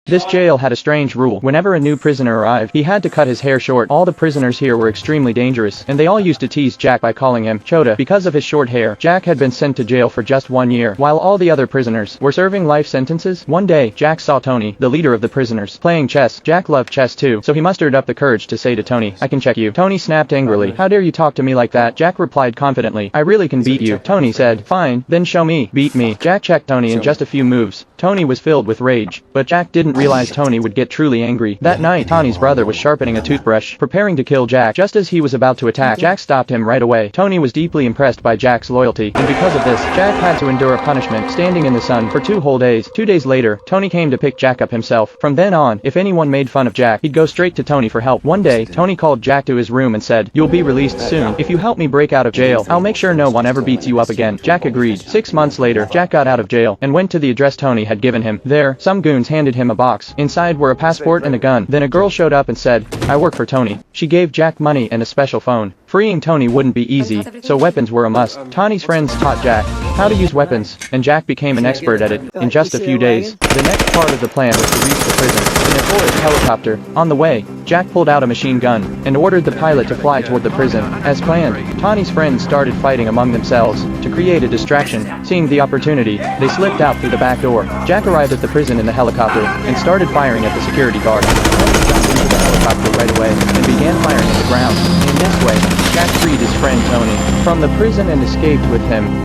This jail had a strange rule. Whenever a new prisoner arrived, he had to cut his hair short. All the prisoners here were extremely dangerous, and they all used to tease Jack by calling him Chota because of his short hair. Jack had been sent to jail for just 1 year, while all the other prisoners were serving life sentences. One day, Jack saw Tony, the leader of the prisoners, playing chess. Jack loved chess too, so he mustered up the courage to say to Tony, "I can check you." Tony snapped angrily. "How dare you talk to me like that?" Jack replied confidently, "I really can beat you." Tony said, "Fine, then show me." "Beat me." Jack checked Tony in just a few moves. Tony was filled with rage, but Jack didn't realize Tony would get truly angry. That night, Tony's brother was sharpening a toothbrush, preparing to kill Jack. Just as he was about to attack, Jack stopped him right away. Tony was deeply impressed by Jack's loyalty, and because of this, Jack had to endure a punishment, standing in the sun for 2 whole days. 2 days later, Tony came to pick Jack up himself. From then on, if anyone made fun of Jack, he'd go straight to Tony for help. One day, Tony called Jack to his room and said, "You'll be released soon. If you help me break out of jail, I'll make sure no one ever beats you up again." Jack agreed. 6 months later, Jack got out of jail and went to the address Tony had given him. There, some goons handed him a box. Inside were a passport and a gun. Then a girl showed up and said, "I work for Tony." She gave Jack money and a special phone. Freeing Tony wouldn't be easy, so weapons were a must. Tony's friends taught Jack how to use weapons, and Jack became an expert at it in just a few days. The next part of the plan was to reach the prison in a tourist helicopter. On the way, Jack pulled out a machine gun and ordered the pilot to fly toward the prison. As planned, Tony's friends started fighting among themselves to create a distraction. Seeing the opportunity, they slipped out through the back door. Jack arrived at the prison in the helicopter and started firing at the security guard. Tony jumped into the helicopter right away and began firing at the ground. In this way, Jack freed his friend Tony from the prison and escaped with him.